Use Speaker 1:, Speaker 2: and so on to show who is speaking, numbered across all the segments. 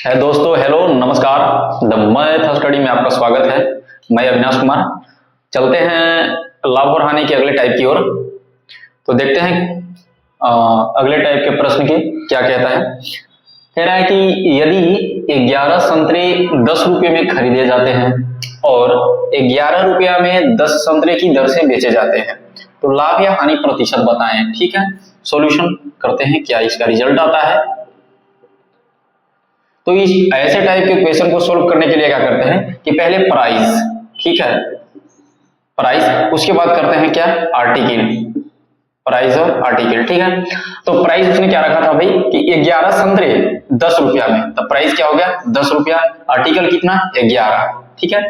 Speaker 1: है दोस्तों, हेलो नमस्कार। द मैथ स्टडी में आपका स्वागत है। मैं अविनाश कुमार। चलते हैं लाभ और हानि के अगले टाइप की ओर। तो देखते हैं अगले टाइप के प्रश्न की क्या कहता है। कह रहा है कि यदि 11 संतरे 10 रुपये में खरीदे जाते हैं और 11 रुपया में 10 संतरे की दर से बेचे जाते हैं तो लाभ या हानि प्रतिशत बताएं। ठीक है, सॉल्यूशन करते हैं, क्या इसका रिजल्ट आता है। तो इस ऐसे टाइप के क्वेश्चन को सोल्व करने के लिए क्या करते हैं कि पहले प्राइस, ठीक है, प्राइस, उसके बाद करते हैं क्या, आर्टिकल, प्राइस और आर्टिकल। ठीक है, तो प्राइस उसने क्या रखा था भाई कि 11 संतरे 10 रुपया में, तो प्राइस क्या हो गया 10 रुपया, आर्टिकल कितना 11। ठीक है,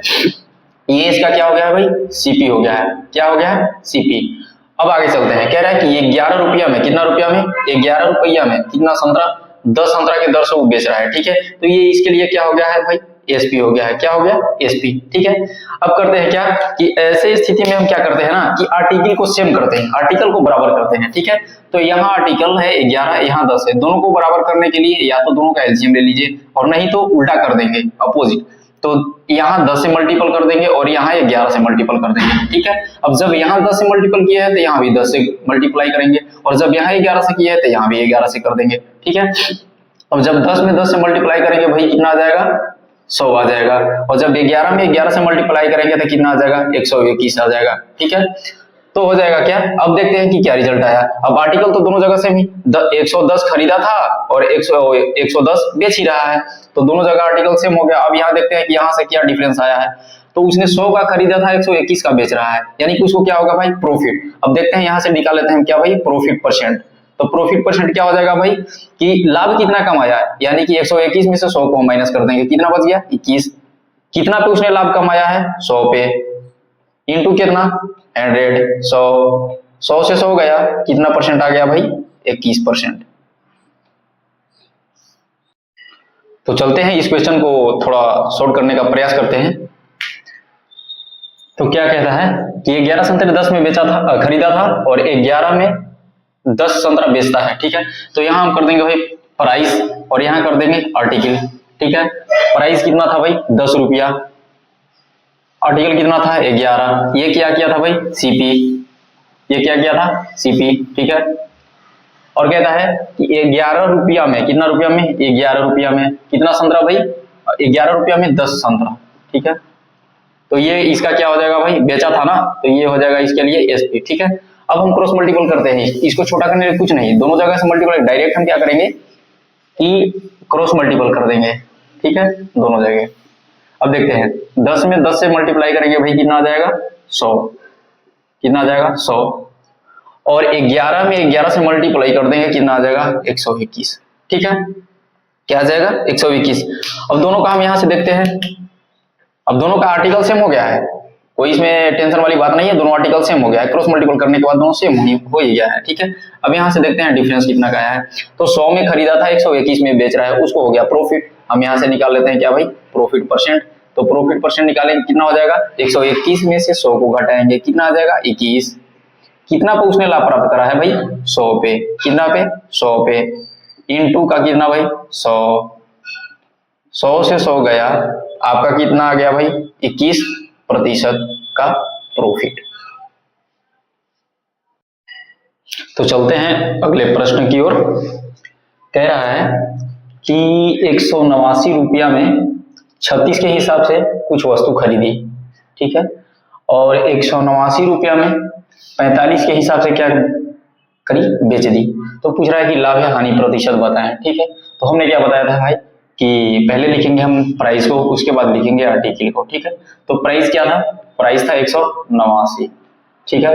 Speaker 1: ये इसका क्या हो गया भाई, सीपी हो गया है। क्या हो गया है, सीपी। अब आगे चलते हैं। कह रहा है कि ये 11 रुपया में, कितना रुपया में, 11 रुपया में कितना संतरा, 10 संतरा के दर से वो बेच रहा है। ठीक है, तो ये इसके लिए क्या हो गया है भाई, एसपी हो गया है। क्या हो गया, एसपी। ठीक है, अब करते हैं क्या कि ऐसे स्थिति में हम क्या करते हैं ना कि आर्टिकल को सेम करते हैं, आर्टिकल को बराबर करते हैं। ठीक है, तो यहाँ आर्टिकल है 11, यहाँ 10 है, दोनों को बराबर करने के लिए या तो दोनों का एलसीएम ले लीजिए और नहीं तो उल्टा कर देंगे, अपोजिट। तो यहाँ 10 से मल्टीपल कर देंगे और यहाँ 11 से मल्टीपल कर देंगे। ठीक है, अब जब यहाँ 10 से मल्टीपल किया है तो यहाँ भी 10 से मल्टीप्लाई करेंगे और जब यहाँ 11 से किया है तो यहाँ भी 11 से कर देंगे। ठीक है, अब जब 10 में 10 से मल्टीप्लाई करेंगे भाई कितना आ जाएगा, 100 आ जाएगा। और जब 11 में 11 से मल्टीप्लाई करेंगे तो कितना आ जाएगा, 121 आ जाएगा। ठीक है, तो हो जाएगा क्या, अब देखते हैं कि क्या रिजल्ट आया। अब आर्टिकल तो दोनों जगह सेम ही, 110 खरीदा था और 110 बेच ही रहा है, तो दोनों जगह आर्टिकल सेम हो गया। अब यहाँ देखते हैं कि यहाँ से क्या डिफरेंस आया है। तो उसने 100 का खरीदा था, 121 का बेच रहा है, यानी कि उसको क्या होगा भाई, प्रॉफिट। अब देखते हैं यहाँ से निकाल लेते हैं क्या भाई, प्रॉफिट परसेंट। तो प्रॉफिट परसेंट क्या हो जाएगा भाई कि लाभ कितना कमाया है, यानी कि 121 में से 100 को माइनस कर देंगे, कितना बच गया 21। कितना पे उसने लाभ कमाया है, 100 पे, इंटू कितना 100, 100 से 100 गया, कितना परसेंट आ गया भाई, 21%। तो चलते हैं इस क्वेश्चन को थोड़ा सॉल्व करने का प्रयास करते हैं। तो क्या कहता है कि 11 संतरे 10 में बेचा था, खरीदा था और 11 में 10 संतरा बेचता है। ठीक है, तो यहाँ हम कर देंगे भाई प्राइस और यहाँ कर देंगे आर्टिकल। ठीक है, प्राइस कितना था भाई 10 रुपया, आर्टिकल कितना था 11, ये क्या किया था भाई सीपी, ये क्या किया था सीपी। ठीक है, और कहता है कि 11 रुपया में, कितना रुपया में, 11 रुपया में कितना संतरा भाई, 11 रुपया में 10 संतरा। ठीक है, तो ये इसका क्या हो जाएगा भाई, बेचा था ना, तो ये हो जाएगा इसके लिए एसपी। ठीक है, अब हम क्रॉस मल्टीपल करते हैं, इसको छोटा करने के कुछ नहीं, दोनों जगह से मल्टीपल, डायरेक्ट हम क्या करेंगे कि क्रॉस मल्टीपल कर देंगे। ठीक है, दोनों जगह। अब देखते हैं 10 में 10 से मल्टीप्लाई करेंगे भाई कितना आ जाएगा 100, कितना आ जाएगा 100, और 11 में 11 से मल्टीप्लाई कर देंगे कितना आ जाएगा 121। ठीक है, क्या आ जाएगा 121। अब दोनों का हम यहां से देखते हैं, अब दोनों का आर्टिकल सेम हो गया है, कोई इसमें टेंशन वाली बात नहीं है, दोनों आर्टिकल सेम हो गया है, क्रॉस मल्टीपल करने के बाद दोनों सेम हो ही गया है। ठीक है, अब यहाँ से देखते हैं डिफरेंस कितना का आया है। तो 100 में खरीदा था, 121 में बेच रहा है, उसको हो गया प्रॉफिट। हम यहाँ से निकाल लेते हैं क्या भाई, प्रॉफिट परसेंट। तो प्रॉफिट परसेंट निकालेंगे कितना हो जाएगा, 121 में से 100 को घटाएंगे, कितना आ जाएगा 21। कितना पे उसने लाभ प्राप्त करा है भाई, 100 पे, कितना पे 100 पे, इंटू का कितना भाई 100, 100 से 100 गया, आपका कितना आ गया भाई 21% का प्रॉफिट। तो चलते हैं अगले प्रश्न की ओर। कह रहा है कि 189 रुपया में 36 के हिसाब से कुछ वस्तु खरीदी। ठीक है, और 189 रुपया में 45 के हिसाब से क्या करी, बेच दी। तो पूछ रहा है कि लाभ या हानि प्रतिशत बताएं। ठीक है, तो हमने क्या बताया था भाई कि पहले लिखेंगे हम प्राइस को, उसके बाद लिखेंगे आर्टिकल को। ठीक है, तो प्राइस क्या था, प्राइस था 189। ठीक है,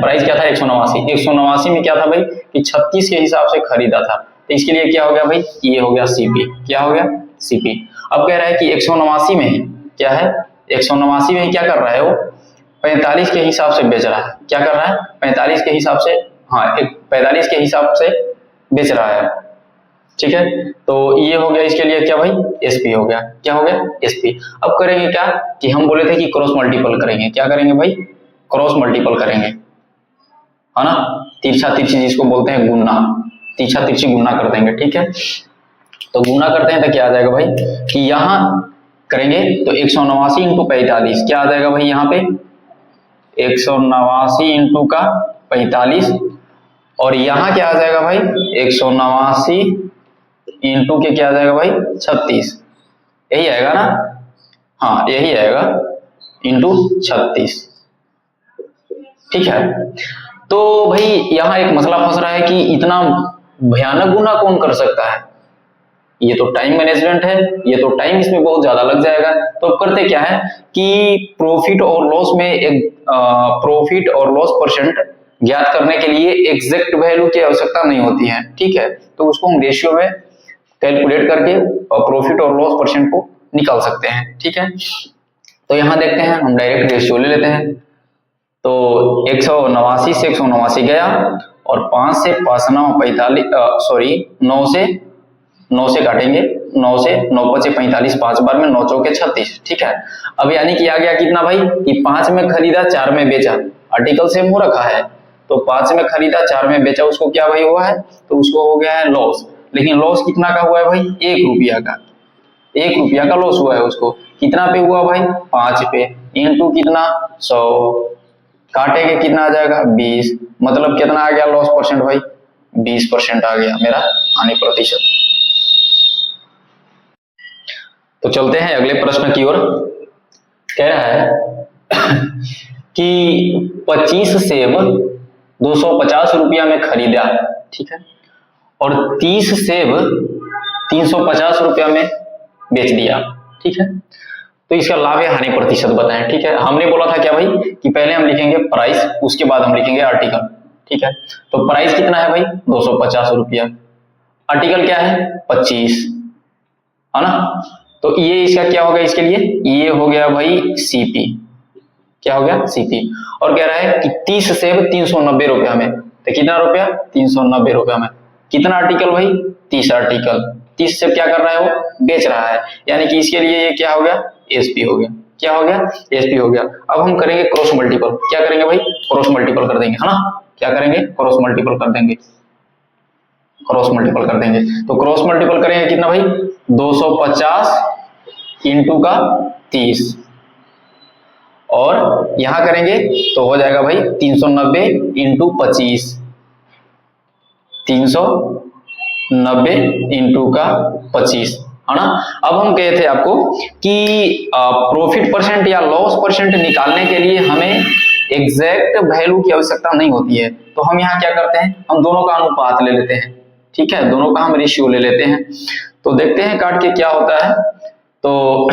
Speaker 1: प्राइस क्या था 189, 189 में क्या था भाई कि 36 के हिसाब से खरीदा था, तो इसके लिए क्या हो गया भाई, ये हो गया सीपी। क्या हो गया सीपी। अब कह रहा है कि 189 में क्या है, 189 में क्या कर रहा है वो 45 के हिसाब से बेच रहा है। क्या कर रहा है 45 के हिसाब से, हाँ 45 के हिसाब से बेच रहा है। ठीक है, तो ये हो गया इसके लिए क्या भाई, एसपी हो गया। क्या हो गया, एसपी। अब करेंगे क्या कि हम बोले थे कि क्रॉस मल्टीपल करेंगे, क्या करेंगे भाई, क्रॉस मल्टीपल करेंगे, है ना, तिरछा तिरछी जिसको बोलते हैं गुना, तिरछा तिरछी गुना कर देंगे। ठीक है, तो गुना करते हैं तो क्या आ जाएगा भाई कि यहाँ करेंगे तो 189 इंटू 45 क्या आ जाएगा भाई यहाँ पे 189 इंटू का 45 और यहाँ क्या आ जाएगा भाई 189 इंटू के क्या आ जाएगा भाई 36 यही आएगा ना, हाँ यही आएगा इंटू 36। ठीक है, तो भाई यहाँ एक मसला फंस रहा है कि इतना भयानक गुना कौन कर सकता है, ये तो टाइम मैनेजमेंट है, ये तो टाइम इसमें बहुत ज्यादा लग जाएगा। तो अब करते क्या है कि प्रॉफिट और लॉस में एक प्रॉफिट और लॉस परसेंट ज्ञात करने के लिए एग्जैक्ट वैल्यू की आवश्यकता नहीं होती है। ठीक है, तो उसको हम रेशियो में कैलकुलेट करके प्रॉफिट और लॉस परसेंट को निकाल सकते हैं। ठीक है, तो यहाँ देखते हैं, हम डायरेक्ट रेशियो ले लेते हैं। तो 189 से 189 गया और 5 से 5 9 45 सॉरी 9 से काटेंगे, 9 से 9 5 45 5 बार में 9 चौके 36। ठीक है, अब यानी कि आ गया कितना भाई कि 5 में खरीदा 4 में बेचा, आर्टिकल सेम हो रखा है तो 5 में खरीदा 4 में बेचा, उसको क्या भाई हुआ है तो उसको हो गया है लॉस। लेकिन लॉस कितना का हुआ है भाई 1 रुपया का, 1 रुपया का लॉस हुआ है। उसको कितना पे हुआ भाई 5 पे, इंटू कितना 100, काटेंगे कितना आ जाएगा 20, मतलब कितना आ गया लॉस परसेंट भाई 20% आ गया मेरा हानि प्रतिशत। तो चलते हैं अगले प्रश्न की ओर। कह रहा है कि 25 सेब 250 रुपया में खरीदा, ठीक है, और 30 सेब 350 रुपया में बेच दिया। ठीक है, तो इसका लाभ या हानि प्रतिशत बताएं। ठीक है, हमने बोला था क्या भाई कि पहले हम लिखेंगे प्राइस, उसके बाद हम लिखेंगे आर्टिकल। ठीक है, तो प्राइस कितना है भाई 250 रुपया, आर्टिकल क्या है 25, है ना। तो ये इसका क्या होगा, इसके लिए ये हो गया भाई सीपी, क्या हो गया सीपी। और कह रहा है कि 30 सेब 390 रुपया में, तो कितना रुपया 390 रुपया में, कितना आर्टिकल भाई 30 आर्टिकल, 30 सेब क्या कर रहा है वो बेच रहा है, यानी कि इसके लिए ये क्या हो गया एसपी हो गया, क्या हो गया एसपी हो गया। अब हम करेंगे क्रॉस मल्टीपल, क्या करेंगे भाई क्रॉस मल्टीपल कर देंगे, है ना, क्या करेंगे क्रॉस मल्टीपल कर देंगे, क्रॉस मल्टीपल कर देंगे। तो क्रॉस मल्टीपल करेंगे कितना भाई 250 इंटू का 30 और यहां करेंगे तो हो जाएगा भाई 390 इंटू 25, 390 इंटू का 25, है ना। अब हम कहे थे आपको कि प्रॉफिट परसेंट या लॉस परसेंट निकालने के लिए हमें एग्जैक्ट वैल्यू की आवश्यकता नहीं होती है, तो हम यहाँ क्या करते हैं हम दोनों का अनुपात ले लेते हैं। ठीक है, दोनों का हम रेशियो ले लेते हैं। तो देखते हैं काट के क्या होता है। तो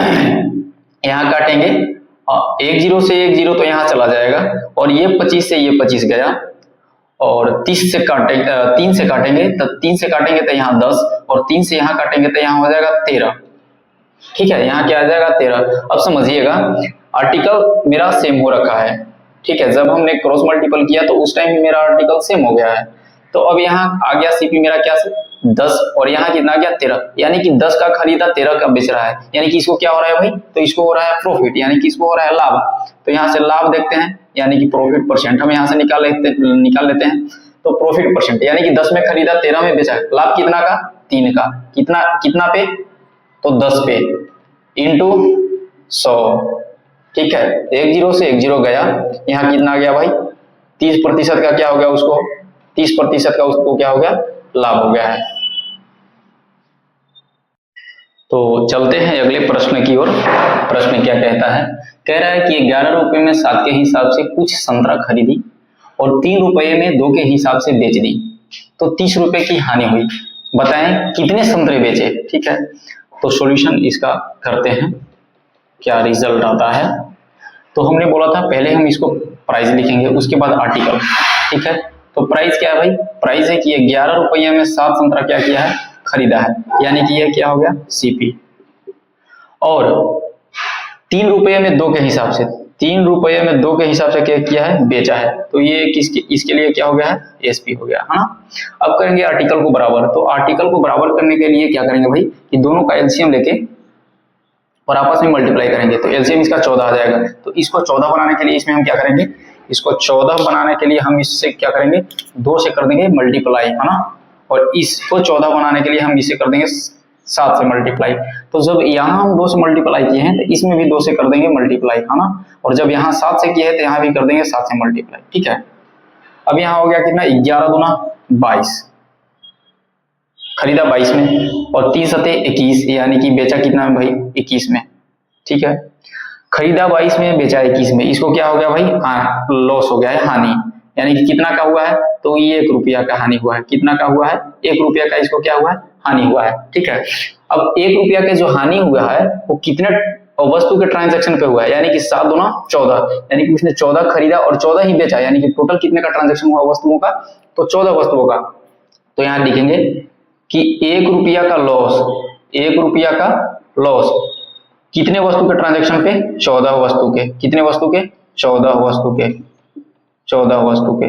Speaker 1: यहाँ काटेंगे 1 0 से 1 0 तो यहाँ चला जाएगा और ये 25 से ये 25 गया और 30 से काटेंगे 3 से काटेंगे तो 3 से काटेंगे तो यहाँ 10 और 3 से यहाँ काटेंगे तो यहाँ हो जाएगा 13। ठीक है, यहाँ क्या आ जाएगा 13। अब समझिएगा आर्टिकल मेरा सेम हो रखा है। ठीक है, जब हमने क्रॉस मल्टीपल किया तो उस टाइम मेरा आर्टिकल सेम हो गया है। तो अब यहाँ आ गया सीपी मेरा क्या से 10 और यहाँ कितना गया 13, यानी कि 10 का खरीदा 13 का बेच रहा है, यानी कि इसको क्या हो रहा है भाई तो इसको हो रहा है प्रॉफिट, यानी कि इसको हो रहा है लाभ। तो यहाँ से लाभ देखते हैं, यानी कि प्रॉफिट परसेंट हम यहाँ से निकाल लेते हैं। तो प्रॉफिट परसेंट यानी कि 10 में खरीदा 13 में बेचा, लाभ कितना का 3 का, कितना पे तो 10 पे इंटू 100। ठीक है, 1 0 से 1 0 गया, यहाँ कितना गया भाई 30% का क्या हो गया उसको 30% का उसको क्या हो गया लाभ हो गया है। तो चलते हैं अगले प्रश्न की ओर। प्रश्न क्या कहता है, कह रहा है कि 11 रुपए में 7 के हिसाब से कुछ संतरा खरीदी और 3 रुपए में 2 के हिसाब से बेच दी, तो 30 रुपए की हानि हुई, बताएं कितने संतरे बेचे। ठीक है, तो सॉल्यूशन इसका करते हैं, क्या रिजल्ट आता है। तो हमने बोला था पहले हम इसको प्राइस लिखेंगे उसके बाद आर्टिकल। ठीक है, तो प्राइस क्या है भाई, प्राइस है कि 11 रुपये में 7 संतरा क्या किया है खरीदा है, यानी कि ये क्या हो गया सीपी। और 3 रुपये में 2 के हिसाब से 3 रुपये में 2 के हिसाब से क्या किया है बेचा है, तो ये इसके लिए क्या हो गया है एसपी हो गया, है ना। अब करेंगे आर्टिकल को बराबर। तो आर्टिकल को बराबर करने के लिए क्या करेंगे भाई कि दोनों का एलसीएम लेके और आपस में मल्टीप्लाई करेंगे, तो एलसीएम इसका 14 आ जाएगा। तो इसको 14 बनाने के लिए इसमें हम क्या करेंगे, इसको 14 बनाने के लिए हम इससे क्या करेंगे 2 से कर देंगे मल्टीप्लाई, है ना। और इसको 14 बनाने के लिए हम इसे कर देंगे 7 से मल्टीप्लाई। तो जब यहाँ हम 2 से मल्टीप्लाई किए हैं तो इसमें भी 2 से कर देंगे मल्टीप्लाई, है ना। और जब यहाँ 7 से किए हैं तो यहाँ भी कर देंगे 7 से मल्टीप्लाई, ठीक है। अब यहाँ हो गया कितना, 11 दूना 22, खरीदा 22 में, और 3 सते 21, यानी कि बेचा कितना में भाई, 21 में, ठीक है। खरीदा 22 में, बेचा 21 में, इसको क्या हो गया भाई, हाँ लॉस हो गया है, हानि, यानी कि कितना का हुआ है, तो ये 1 रुपया का हानि हुआ है। कितना का हुआ है, 1 रुपया का इसको क्या हुआ है, हानि हुआ है, ठीक है। अब 1 रुपया का जो हानि हुआ है वो कितने वस्तु के ट्रांजैक्शन पे हुआ है, यानी कि 7 दूना 14, यानी कि उसने 14 खरीदा और 14 ही बेचा, यानी कि टोटल कितने का ट्रांजैक्शन हुआ वस्तुओं का, तो 14 वस्तुओं का। तो यहाँ लिखेंगे कि 1 रुपया का लॉस, 1 रुपया का लॉस कितने वस्तु के ट्रांजैक्शन पे, 14 वस्तु के, कितने वस्तु के, 14 वस्तु के, 14 वस्तु के,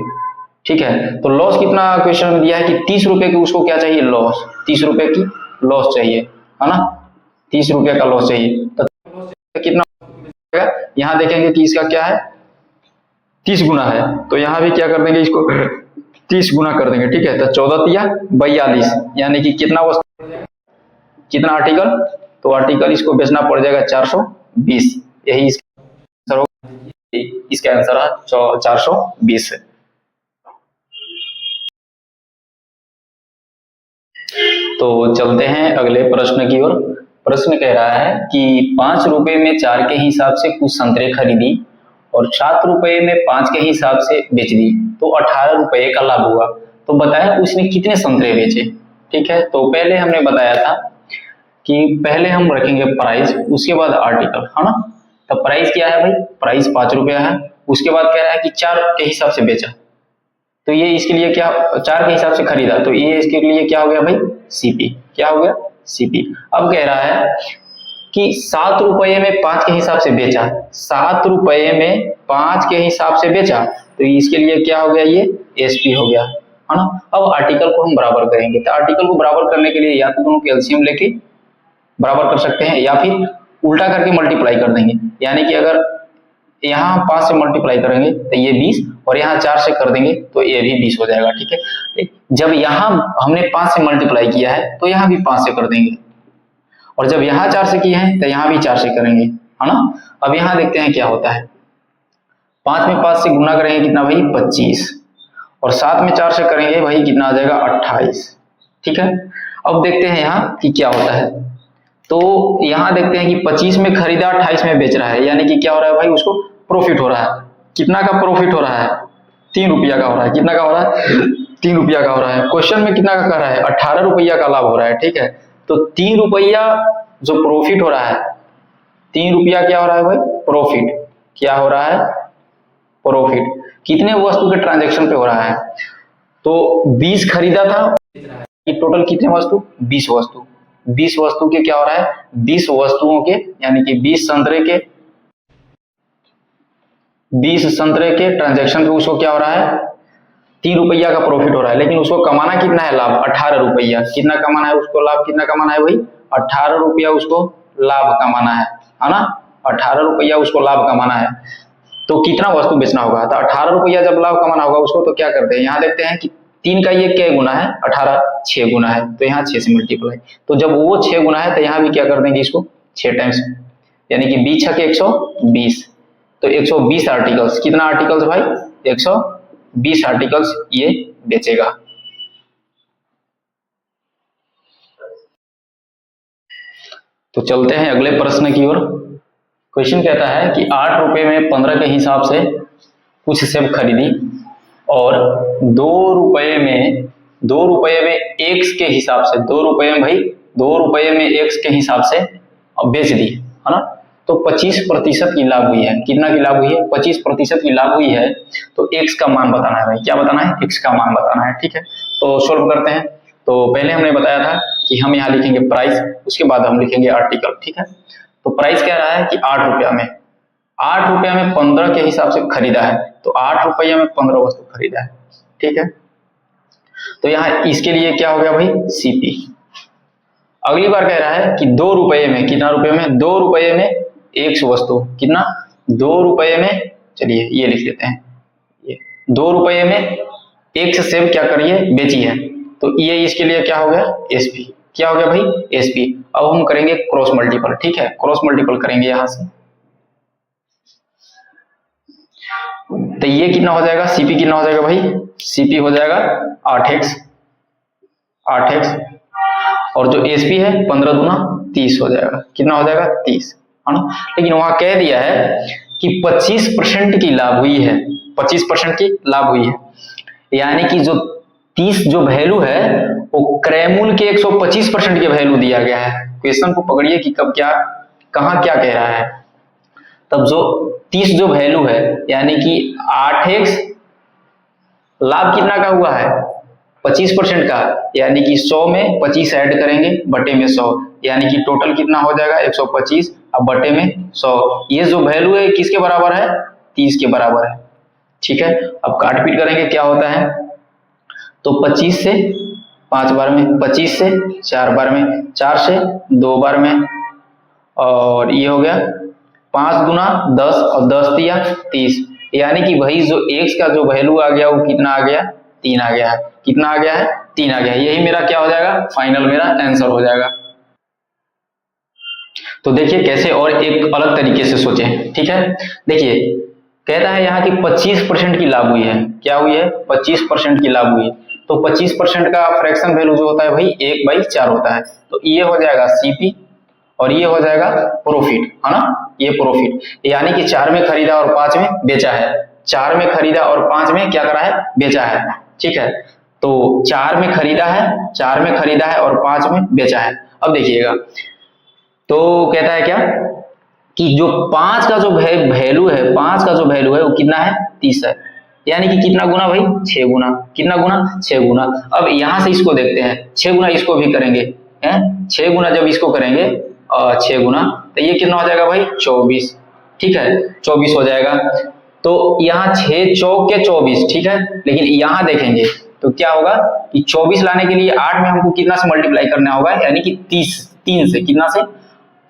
Speaker 1: ठीक है। तो लॉस कितना क्वेश्चन में दिया है कि 30 रुपए की उसको क्या चाहिए, लॉस, 30 रुपए की लॉस चाहिए, है ना, 30 रुपए का लॉस चाहिए। तो कितना, यहाँ देखेंगे कि इसका क्या है, 30 गुना है, तो यहाँ भी क्या कर देंगे, इसको 30 गुना कर देंगे, ठीक है। तो 14 तिया 42, यानी कि कितना वस्तु, कितना आर्टिकल, तो आर्टिकल इसको बेचना पड़ जाएगा 420, यही इसका आंसर होगा, इसका आंसर है 420 है। तो चलते हैं अगले प्रश्न की ओर। प्रश्न कह रहा है कि 5 रुपए में 4 के हिसाब से कुछ संतरे खरीदी और 7 रुपए में 5 के हिसाब से बेच दी, तो 18 रुपए का लाभ हुआ। तो बताया उसने कितने संतरे बेचे, ठीक है। तो पहले हमने बताया था कि पहले हम रखेंगे प्राइस, उसके बाद आर्टिकल, है ना। तो प्राइस क्या है भाई, प्राइस 5 रुपया है, उसके बाद कह रहा है कि 4 के हिसाब से बेचा, तो ये इसके लिए क्या, 4 के हिसाब से खरीदा, तो ये इसके लिए क्या हो गया भाई, सीपी, क्या हो गया, सीपी। अब कह रहा है कि 7 रुपये में 5 के हिसाब से बेचा, 7 रुपये में 5 के हिसाब से बेचा, तो इसके लिए क्या हो गया, ये एसपी हो गया, है ना। अब आर्टिकल को हम बराबर करेंगे, तो आर्टिकल को बराबर करने के लिए या तो दोनों के एलसीएम लेके बराबर कर सकते हैं, या फिर उल्टा करके मल्टीप्लाई कर देंगे, यानी कि अगर यहाँ 5 से मल्टीप्लाई करेंगे तो ये 20, और यहाँ 4 से कर देंगे तो ये भी 20 हो जाएगा, ठीक है। जब यहाँ हमने 5 से मल्टीप्लाई किया है तो यहाँ भी 5 से कर देंगे, और जब यहाँ 4 से किए हैं तो यहाँ भी 4 से करेंगे, है ना। अब यहाँ देखते हैं क्या होता है, 5 में 5 से गुना करेंगे कितना भाई, 25, और 7 में 4 से करेंगे भाई कितना आ जाएगा, 28, ठीक है। अब देखते हैं यहाँ कि क्या होता है, तो यहाँ देखते हैं कि 25 में खरीदा, 28 में बेच रहा है, यानी कि क्या हो रहा है भाई, उसको प्रॉफिट हो रहा है। कितना का प्रॉफिट हो रहा है, 3 रुपया का हो रहा है, कितना का हो रहा है, 3 रुपया का हो रहा है। क्वेश्चन में कितना का कर रहा है, 18 रुपया का लाभ हो रहा है, ठीक है। तो 3 रुपया जो प्रॉफिट हो रहा है, 3 रुपया क्या हो रहा है भाई, प्रॉफिट, क्या हो रहा है, प्रॉफिट, कितने वस्तु के ट्रांजेक्शन पे हो रहा है, तो 20 खरीदा था, टोटल कितने वस्तु, 20 वस्तु, 20 वस्तु के क्या हो रहा है, 20 वस्तुओं के, यानी कि 20 संतरे के, 20 संतरे के ट्रांजैक्शन पे उसको क्या हो रहा है, 3 रुपया का प्रॉफिट हो रहा है, लेकिन उसको कमाना कितना है, लाभ 18 रुपया, कितना कमाना है उसको, लाभ कितना कमाना है भाई, 18 रुपया उसको लाभ कमाना है ना, 18 रुपया उसको लाभ कमाना है। तो कितना वस्तु बेचना होगा, तो 18 रुपया जब लाभ कमाना होगा उसको, तो क्या करते हैं, यहाँ देखते हैं कि 3 का ये क्या गुना है, 18, 6 गुना है, तो यहाँ 6 से मल्टीप्लाई, तो जब वो 6 गुना है तो यहाँ भी क्या कर देंगे इसको 6 टाइम्स, यानी कि 20 छके 120, तो 120 आर्टिकल्स, कितना आर्टिकल्स भाई, 120 आर्टिकल्स ये बेचेगा। तो चलते हैं अगले प्रश्न की ओर। क्वेश्चन कहता है कि 8 रुपए में 15 के हिसाब से कुछ सेब खरीदी और 2 रुपए में एक्स के हिसाब से, 2 रुपए में भाई, 2 रुपए में एक्स के हिसाब से बेच दी, है ना। तो 25% की लाभ हुई है, कितना की लाभ हुई है, 25% की लाभ हुई है। तो एक्स का मान बताना है भाई, क्या बताना है, एक्स का मान बताना है, ठीक है। तो सोल्व करते हैं। तो पहले हमने बताया था कि हम यहाँ लिखेंगे प्राइस, उसके बाद हम लिखेंगे आर्टिकल, ठीक है। तो प्राइस कह रहा है कि 8 रुपया में, 8 रुपया में 15 के हिसाब से खरीदा है, तो 8 रुपया में 15 वस्तु खरीदा है, ठीक है। तो यहाँ इसके लिए क्या हो गया भाई, सीपी। अगली बार कह रहा है कि 2 रुपये में, कितना रुपये में, 2 रुपये में एक वस्तु, कितना, 2 रुपये में, चलिए ये लिख लेते हैं, ये 2 रुपये में एक सेब क्या करिए, बेची है, तो ये इसके लिए क्या हो गया, एसपी, क्या हो गया भाई, एसपी। अब हम करेंगे क्रॉस मल्टीपल, ठीक है, क्रॉस मल्टीपल करेंगे यहां से, तो ये कितना हो जाएगा, सीपी कितना हो जाएगा भाई, सीपी हो जाएगा 8x, 8x, और जो एसपी है 15 दूना 30 हो जाएगा, कितना हो जाएगा 30, है ना। लेकिन वहां कह दिया है कि 25% की लाभ हुई है, 25% की लाभ हुई है, यानी कि जो 30 जो वैल्यू है वो क्रैमूल के 125% के वैल्यू दिया गया है। क्वेश्चन को पकड़िए कि कब क्या कहां क्या कह रहा है। तब जो 30 जो वैल्यू है यानी कि 8x लाभ कितना का हुआ है, 25% का, यानी कि 100 में 25 ऐड करेंगे बटे में 100, यानी कि टोटल कितना हो जाएगा 125, अब बटे में 100, ये जो वैल्यू है किसके बराबर है, 30 के बराबर है, ठीक है। अब काट पीट करेंगे क्या होता है, तो 25 से 5 बार में, 25 से 4 बार में, 4 से 2 बार में, और ये हो गया 5 गुना 10 और 10 दिया 30, यानी कि वही जो x का जो वैल्यू आ गया वो कितना आ गया, 3 आ गया है, कितना आ गया है, 3 आ गया है। यही मेरा क्या हो जाएगा, फाइनल मेरा आंसर हो जाएगा। तो देखिए कैसे और एक अलग तरीके से सोचें, ठीक है। देखिए कहता है यहाँ की 25% की लाभ हुई है, क्या हुई है, 25% की लाभ हुई है, तो 25% का फ्रैक्शन वैल्यू जो होता है भाई 1/4 होता है, तो ये हो जाएगा सीपी और ये हो जाएगा प्रॉफिट, है ना, ये प्रॉफिट, यानी कि 4 में खरीदा और 5 में बेचा है, 4 में खरीदा और 5 में क्या करा है, बेचा है, ठीक है। तो 4 में खरीदा है, 4 में खरीदा है और 5 में बेचा है। अब देखिएगा तो कहता है क्या कि जो 5 का जो वैल्यू है, 5 का जो वैल्यू है वो कितना है, 30 है, यानी कि कितना गुना भाई, 6 गुना, कितना गुना, 6 गुना। अब यहां से इसको देखते हैं, 6 गुना इसको भी करेंगे, हैं 6 गुना जब इसको करेंगे 6 गुना, तो ये कितना हो जाएगा भाई 24, ठीक है, 24 हो जाएगा। तो यहाँ 6 चौक के 24, ठीक है, लेकिन यहाँ देखेंगे तो क्या होगा कि 24 लाने के लिए 8 में हमको कितना से मल्टीप्लाई करना होगा, यानी कि 3 से, कितना से,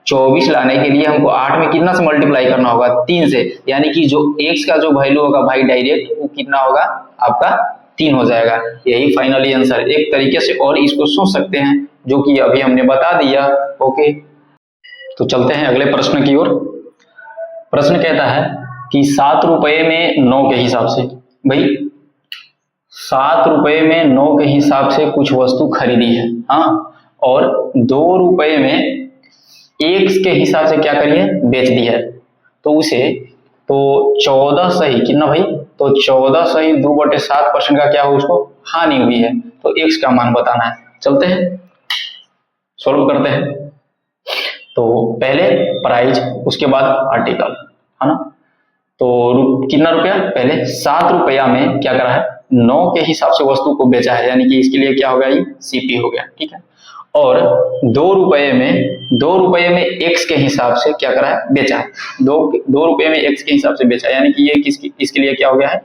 Speaker 1: 24 लाने के लिए हमको 8 में कितना से मल्टीप्लाई करना होगा, 3 से, यानी कि जो x का जो वैल्यू होगा भाई डायरेक्ट वो कितना होगा आपका 3 हो जाएगा। यही फाइनली आंसर, एक तरीके से और इसको सोच सकते हैं जो कि अभी हमने बता दिया। ओके, तो चलते हैं अगले प्रश्न की ओर। प्रश्न कहता है कि 7 रुपए में 9 के हिसाब से, भाई 7 रुपए में 9 के हिसाब से कुछ वस्तु खरीदी है, हाँ, और 2 रुपए में x के हिसाब से क्या करिए, बेच दिया है, तो उसे, तो 14 सही कितना भाई, तो 14 सही 2/7% का क्या हो, उसको हानि हुई है, तो x का मान बताना है। चलते हैं सॉल्व करते हैं। तो पहले प्राइस, उसके बाद आर्टिकल, है ना। तो कितना रुपया, पहले 7 रुपया में क्या करा है, 9 के हिसाब से वस्तु को बेचा है, यानी कि इसके लिए क्या हो गया, ये सीपी हो गया, ठीक है। और 2 रुपये में x के हिसाब से क्या करा है, बेचा है, 2 रुपये में x के हिसाब से बेचा, यानी कि ये इसके लिए क्या हो गया है,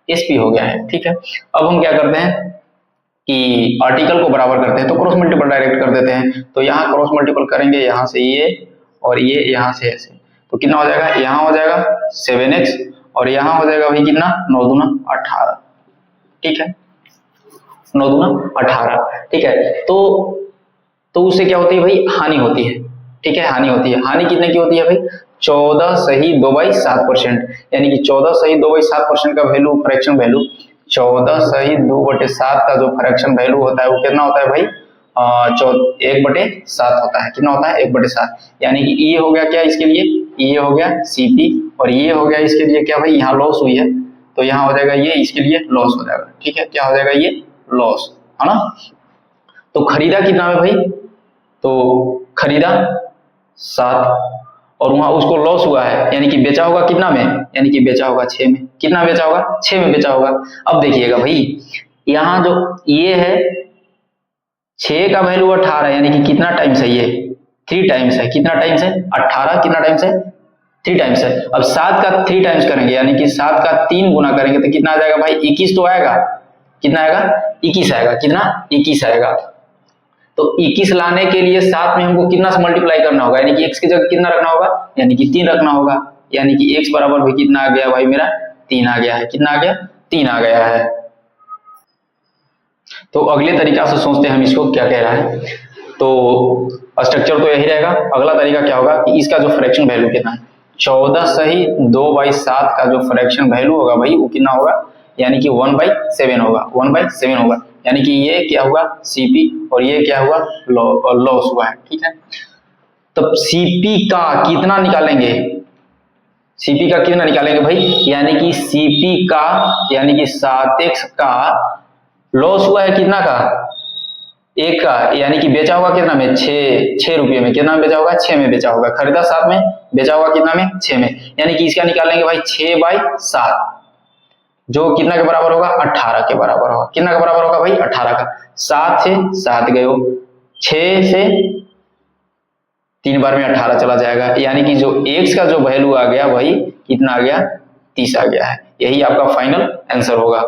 Speaker 1: एसपी हो गया है, ठीक है। अब हम क्या करते हैं कि आर्टिकल को बराबर करते हैं, तो क्रॉस मल्टीपल डायरेक्ट कर देते हैं, तो यहाँ क्रॉस मल्टीपल करेंगे, यहाँ से ये और ये यहाँ से ऐसे, तो कितना हो जाएगा, यहाँ हो जाएगा 7x और यहाँ हो जाएगा भाई कितना, 9 दूना 18, ठीक है, 9 दूना 18, ठीक है। तो उससे क्या होती है भाई, हानि होती है, ठीक है, हानि होती है। हानि कितने की होती है भाई, 14 सही 2/7%, यानी कि 14 सही 2/7% का वैल्यू, फ्रैक्शन वैल्यू, 14 सही 2/7 का जो फ्रैक्शन वैल्यू होता है वो कितना होता है भाई, 1/7 होता है, कितना होता है 1/7, यानी कि ये हो गया क्या, इसके लिए ये हो गया सीपी, और ये हो गया इसके लिए क्या भाई, यहाँ लॉस हुई है, तो यहाँ हो जाएगा ये इसके लिए लॉस हो जाएगा, ठीक है, क्या हो जाएगा, ये लॉस, है ना। तो खरीदा कितना में भाई, तो खरीदा 7 और वहां उसको लॉस हुआ है, यानी कि बेचा होगा कितना में, यानी कि बेचा होगा 6 में, कितना बेचा होगा, 6 में बेचा होगा। अब देखिएगा भाई यहाँ जो ये है 6 का वैल्यू 18, यानी कि कितना टाइम्स है, ये 3 टाइम्स है, कितना टाइम्स है, 18 कितना टाइम्स है, 3 टाइम्स है। अब 7 का 3 टाइम्स करेंगे, यानी कि 7 का 3 गुना करेंगे तो कितना आ जाएगा भाई, 21 तो आएगा, कितना आएगा, 21 आएगा, कितना 21 आएगा। तो 21 लाने के लिए 7 में हमको कितना से मल्टीप्लाई करना होगा, यानी कि x की जगह कितना रखना होगा, यानी कि 3 रखना होगा, यानी कि x बराबर भी कितना आ गया भाई मेरा, 3 आ गया है, कितना आ गया, 3 आ गया है। तो अगले तरीका से सोचते हैं हम इसको क्या कह रहा है। तो स्ट्रक्चर तो यही रहेगा। अगला तरीका क्या होगा कि इसका जो फ्रैक्शन वैल्यू कितना है, 14 सही 2/7 का जो फ्रैक्शन वैल्यू होगा भाई वो कितना होगा, यानी कि 1/7 होगा, 1/7 होगा, यानी कि ये क्या हुआ सीपी और ये क्या हुआ लॉस हुआ है। ठीक है, तब सीपी का कितना निकालेंगे, सीपी का कितना निकालेंगे भाई, यानी कि सीपी का यानी कि 7x का लॉस हुआ है कितना का, 1 का, यानी कि बेचा होगा कितना में, 6 रुपये में, कितना में बेचा होगा 6 में बेचा होगा, खरीदा 7 में, बेचा होगा कितना में 6 में, यानी कि इसका निकालेंगे भाई 6/7 जो कितना के बराबर होगा 18 के बराबर होगा, कितना का बराबर होगा भाई 18 का, 7 से 7 गए हो, 6 से 3 बार में 18 चला जाएगा, यानी कि जो x का जो वैल्यू आ गया भाई कितना आ गया 30 आ गया है। यही आपका फाइनल आंसर होगा।